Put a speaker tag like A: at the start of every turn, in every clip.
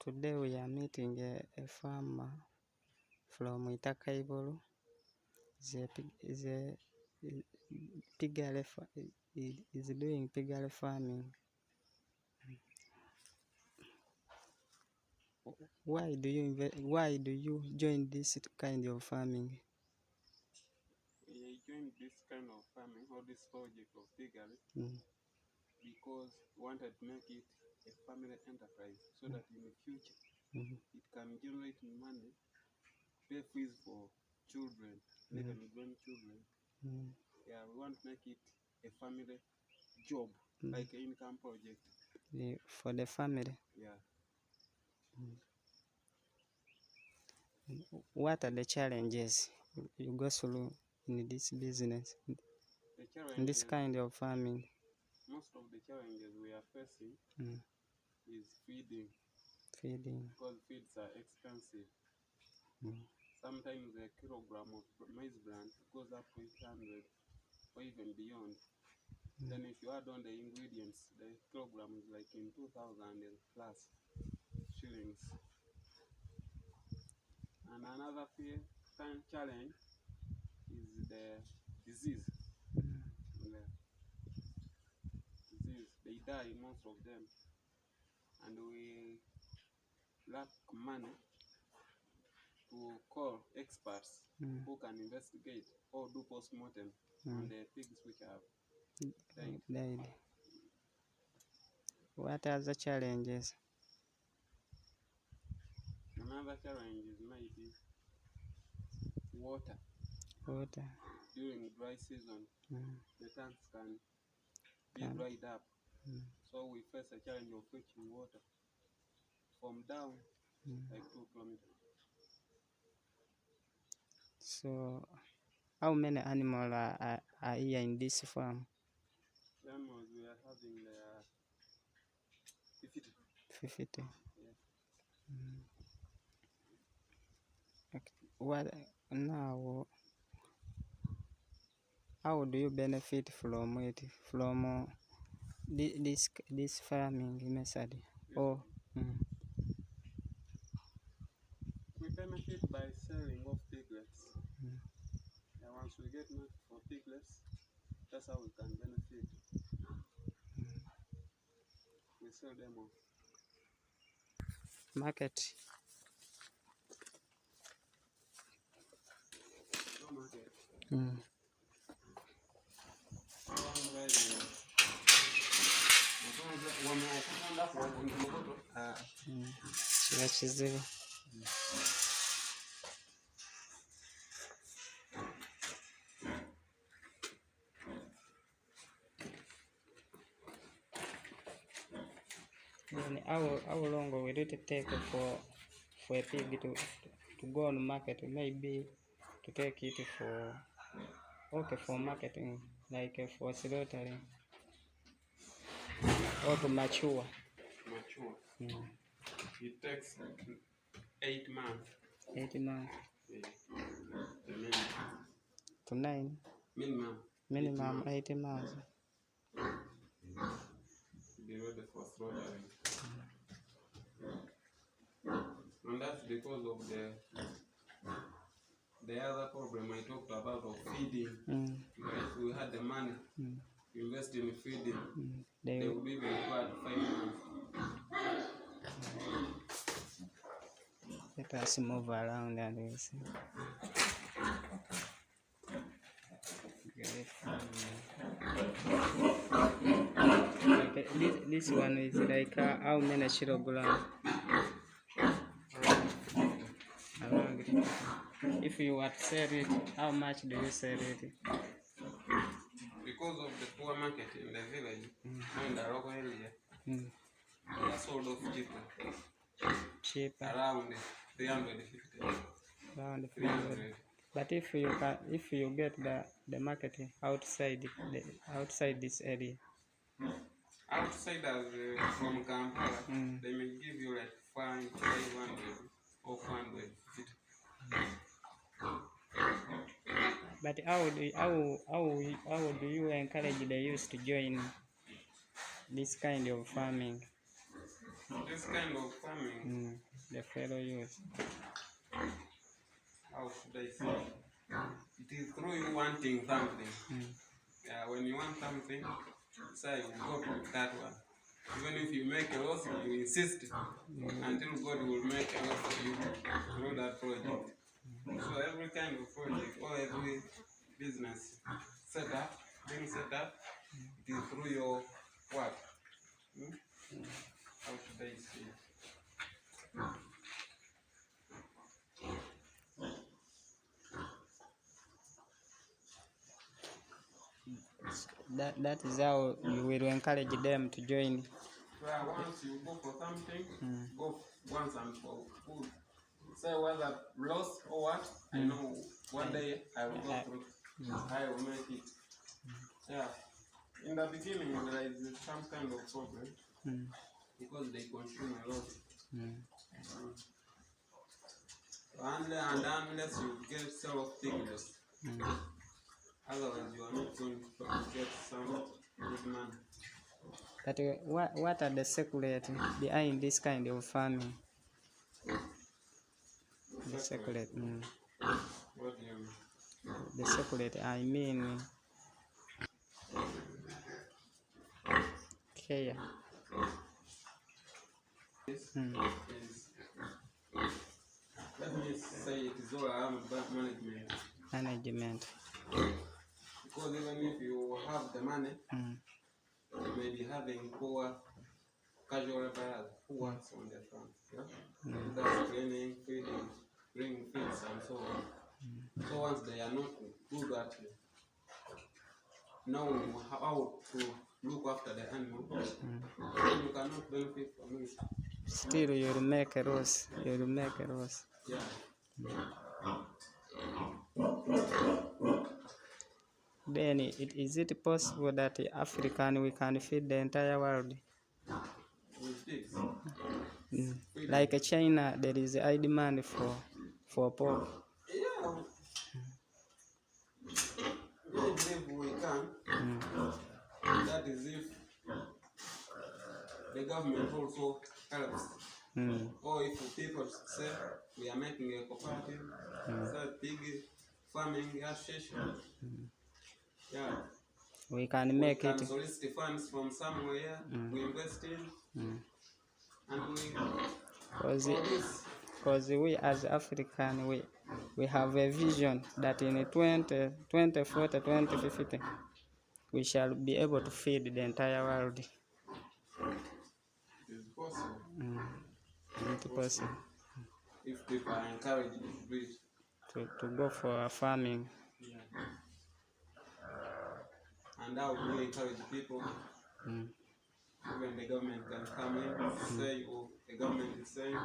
A: Today we are meeting a farmer from Itakaibolo. Is doing piggery farming. Why do you join this kind of farming?
B: We joined this kind of farming or this project of piggery because we wanted to make it a family enterprise so that in the future it can generate money, pay fees for children, even grandchildren. Yeah, we want to make it a family job, like an income project.
A: For the family?
B: Yeah.
A: What are the challenges you go through in this business, in this kind of farming?
B: Most of the challenges we are facing is feeding. Because feeds are expensive. Sometimes a kilogram of maize bran goes up to 800 or even beyond. Then if you add on the ingredients, the kilogram is like in 2,000 plus shillings. And another challenge is the disease. They die, most of them. And we lack money to call experts who can investigate or do post-mortem on the pigs which have died.
A: What are the challenges?
B: Another challenge is maybe water. During dry season, the tanks can be dried up. So we face a challenge of fetching water from down like 2 kilometers.
A: So, how many animals are here in this farm?
B: The animals we are having 50.
A: 50.
B: Yes.
A: Okay. What now? How do you benefit from it? From this farming method? Oh.
B: We benefit by selling off piglets. And once we get money for piglets, that's how we can benefit. We sell them off.
A: Market.
B: No market.
A: Kizibu. How long will it take for a pig to go on market? Maybe to take it for marketing, like for slaughtering, or to mature.
B: It takes 8 months.
A: 8 months. To 9. Minimum 8 months.
B: Be ready for slaughtering. And that's because of the other problem I talked about of feeding. If we had the money to invest in feeding, they would even require 5 months.
A: Let us move around and we'll see. Okay, this one is like how many kilograms? Around 50. If you were to sell it, how much do you sell it?
B: Because of the poor market in the village, in the local area, they are sold off cheaper. Around 350.
A: Around 300. But if you get the market outside this area.
B: Outsiders from Kampala, they may give you like 500 or 450.
A: But how do you encourage the youth to join this kind of farming?
B: This kind of farming,
A: the fellow youth.
B: how should I say? It is through you wanting something. When you want something, say you go to that one. Even if you make a loss, you insist until God will make a loss for you through that project. So every kind of project or every business being set up, it is through your work. How should I say?
A: That is how you will encourage them to join.
B: Once you go for something, go once and for food. Say whether loss or what, I know one day I will go through. I will make it. Yeah. In the beginning, there is some kind of problem because they consume a lot. And unless you get self-thickness, otherwise you are not going to get some good money.
A: But what are the secret behind this kind of farming? The secret.
B: What do you mean?
A: The secret, I mean, care.
B: This is, let me say, it is all around about management.
A: Management.
B: Because even if you have the money, you may be having poor casual laborers who works on the farm. That's cleaning, feeding, bringing feeds and so on. So once they are not good at knowing how to look after the animal, you cannot benefit from it.
A: Still, you'll make a loss. You'll make a loss.
B: Yeah.
A: Then, is it possible that we can feed the entire world?
B: With this,
A: Like China, there is a high demand for pork.
B: yeah. We believe we can. That is if the government also helps. Or if people say we are making a cooperative, start big farming association, yeah,
A: we can make
B: we can
A: it.
B: solicit funds from somewhere, we invest in, and
A: Because we as African, we have a vision that in 2040, 2050, we shall be able to feed the entire world.
B: It is possible.
A: It's possible.
B: If people are encouraged to do it.
A: To go for farming.
B: Yeah. And how do we encourage people? Even the government can come in, say, the government is saying,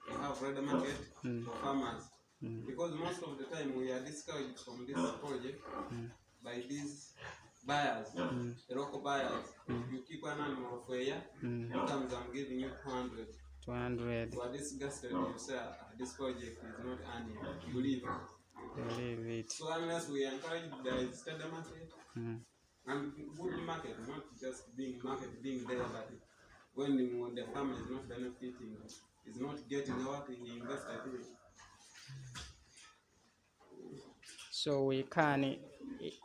B: we have ready market for farmers. Because most of the time we are discouraged from this project by these buyers, the local buyers. You keep an animal for a year, sometimes I'm giving you 200.
A: 200.
B: You are disgusted, you say, this project is not earning. You leave it. So unless we encourage the steady market, and good market, not just being there, but when the farmer is not benefiting, is not getting what he invested in.
A: So we can,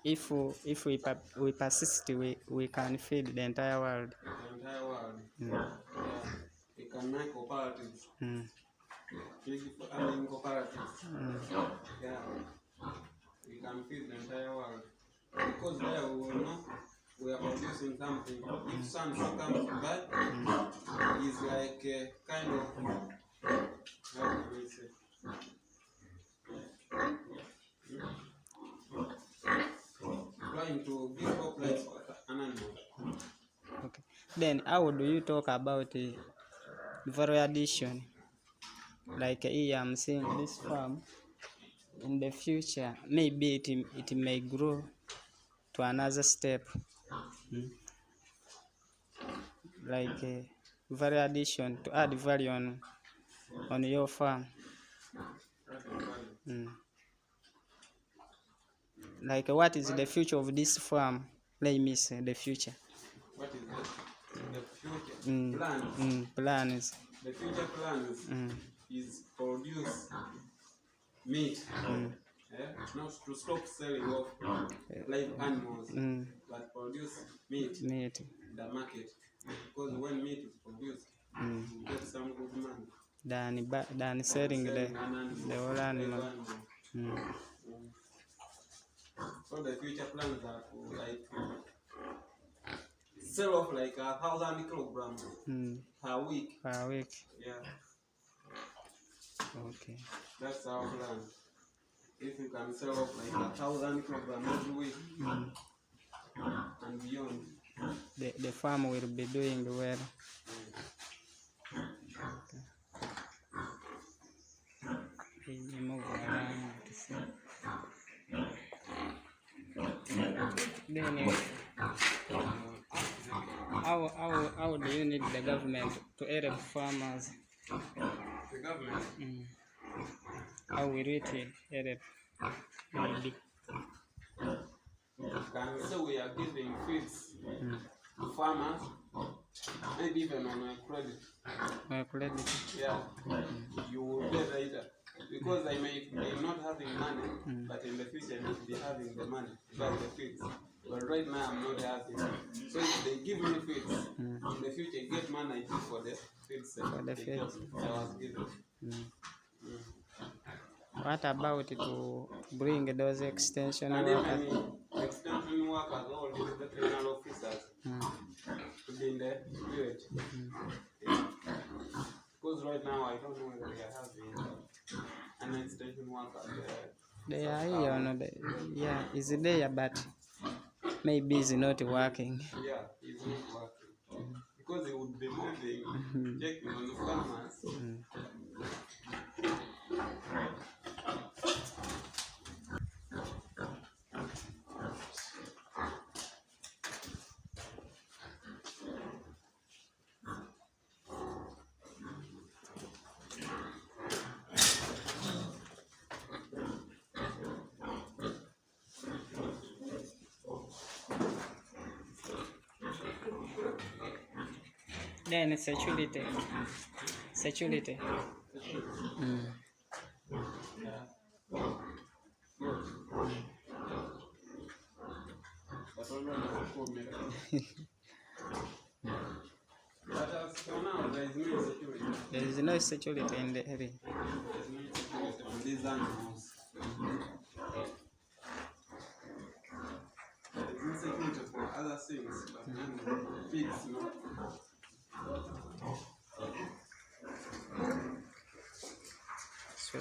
A: if we persist, we can feed the entire world.
B: The entire world. Yeah. We can make cooperatives. Big farming cooperatives. Yeah. We can feed the entire world. Because there we will know we are producing something. If sunshine comes by, it's like a kind of, how can we say? Trying to give hope like an animal.
A: Okay. Then how do you talk about value addition? Like here I'm seeing this farm. In the future, maybe it may grow to another step. Like value addition, to add value on your farm. Like what is the future of this farm? Let me say the future.
B: What is the future
A: plans.
B: The future plans is produce meat. Not to stop selling off live animals, but produce meat in the market. Because when meat is produced, you get some good money.
A: Than selling the whole animal.
B: So the future plans are to like sell off like 1,000 kilograms per week. Yeah.
A: Okay.
B: That's our plan. If you can sell off like 1,000 kilograms every week and beyond,
A: the farm will be doing well. You move around to see. Then how do you need the government to help farmers?
B: The government?
A: How will it help?
B: Can say we are giving feeds to farmers, maybe even on a credit. Yeah, you will pay later. Because I may not having money, but in the future I may be having the money to buy the feeds. But right now I'm not having. So if they give me feeds, in the future I get money for the feeds I was given.
A: What about to bring those extension workers?
B: Extension workers, all these veterinary officers, to be in the village. Because right now I don't know whether they are having an extension worker there.
A: They are here or not? Yeah, is there, but maybe it's not working.
B: Yeah, it's not working. Because it would be moving, checking on the farmers.
A: Then security. There is no security in the area.
B: These animals. There's no security for other things, but pigs, no.
A: So,